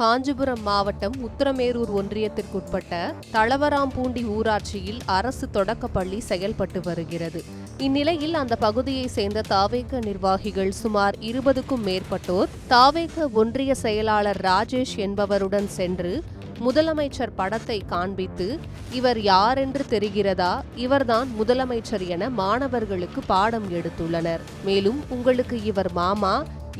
காஞ்சிபுரம் மாவட்டம் உத்திரமேரூர் ஒன்றியத்திற்குட்பட்ட தளவராம்பூண்டி ஊராட்சியில் அரசு தொடக்கப்பள்ளி செயல்பட்டு வருகிறது. இந்நிலையில் அந்த பகுதியை சேர்ந்த தாவேக நிர்வாகிகள் சுமார் 20க்கும் மேற்பட்டோர் தாவேக ஒன்றிய செயலாளர் ராஜேஷ் என்பவருடன் சென்று முதலமைச்சர் படத்தை காண்பித்து, இவர் யாரென்று தெரிகிறதா, இவர்தான் முதலமைச்சர் என மாணவர்களுக்கு பாடம் எடுத்துள்ளனர். மேலும் உங்களுக்கு இவர் மாமா,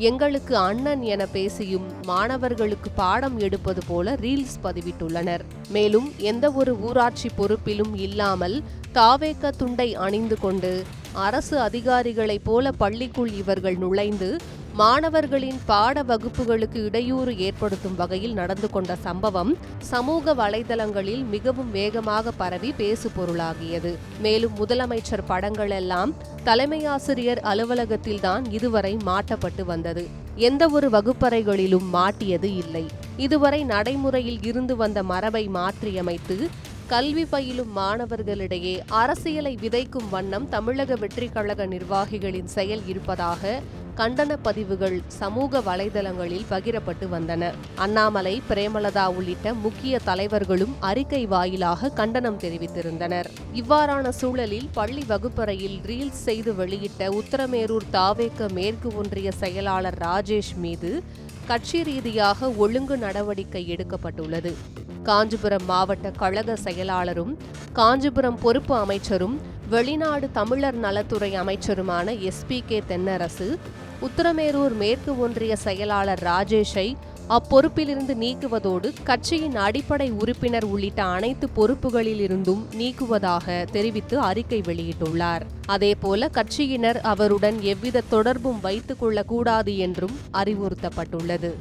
எங்களுக்கு அண்ணன் என பேசியும் மாணவர்களுக்கு பாடம் எடுப்பது போல ரீல்ஸ் பதிவிட்டுள்ளனர். மேலும் எந்த ஒரு ஊராட்சி பொறுப்பிலும் இல்லாமல் தாவேக துண்டை அணிந்து கொண்டு அரசு அதிகாரிகளைப் போல பள்ளிக்குள் இவர்கள் நுழைந்து மாணவர்களின் பாட வகுப்புகளுக்கு இடையூறு ஏற்படுத்தும் வகையில் நடந்து கொண்ட சம்பவம் சமூக வலைதளங்களில் மிகவும் வேகமாக பரவி பேசு பொருளாகியது. மேலும் முதலமைச்சர் படங்கள் எல்லாம் தலைமை ஆசிரியர் அலுவலகத்தில்தான் இதுவரை மாட்டப்பட்டு வந்தது. எந்த ஒரு வகுப்பறைகளிலும் மாட்டியது இல்லை. இதுவரை நடைமுறையில் இருந்து வந்த மரபை மாற்றியமைத்து கல்வி பயிலும் மாணவர்களிடையே அரசியலை விதைக்கும் வண்ணம் தமிழக வெற்றிக் கழக நிர்வாகிகளின் செயல் இருப்பதாக கண்டன பதிவுகள் சமூக வலைதளங்களில் பகிரப்பட்டு வந்தன. அண்ணாமலை, பிரேமலதா உள்ளிட்ட முக்கிய தலைவர்களும் அறிக்கை வாயிலாக கண்டனம் தெரிவித்திருந்தனர். இவ்வாறான சூழலில் பள்ளி வகுப்பறையில் ரீல்ஸ் செய்து வெளியிட்ட உத்திரமேரூர் தாவேக மேற்கு ஒன்றிய செயலாளர் ராஜேஷ் மீது கட்சி ரீதியாக ஒழுங்கு நடவடிக்கை எடுக்கப்பட்டுள்ளது. காஞ்சிபுரம் மாவட்ட கழக செயலாளரும் காஞ்சிபுரம் பொறுப்பு அமைச்சரும் வெளிநாடு தமிழர் நலத்துறை அமைச்சருமான SP.K. தென்னரசு உத்திரமேரூர் மேற்கு ஒன்றிய செயலாளர் ராஜேஷை அப்பொறுப்பிலிருந்து நீக்குவதோடு கட்சியின் அடிப்படை உறுப்பினர் உள்ளிட்ட அனைத்து பொறுப்புகளிலிருந்தும் நீக்குவதாக தெரிவித்து அறிக்கை வெளியிட்டுள்ளார். அதேபோல கட்சியினர் அவருடன் எவ்வித தொடர்பும் வைத்துக் கொள்ளக்கூடாது என்றும் அறிவுறுத்தப்பட்டுள்ளது.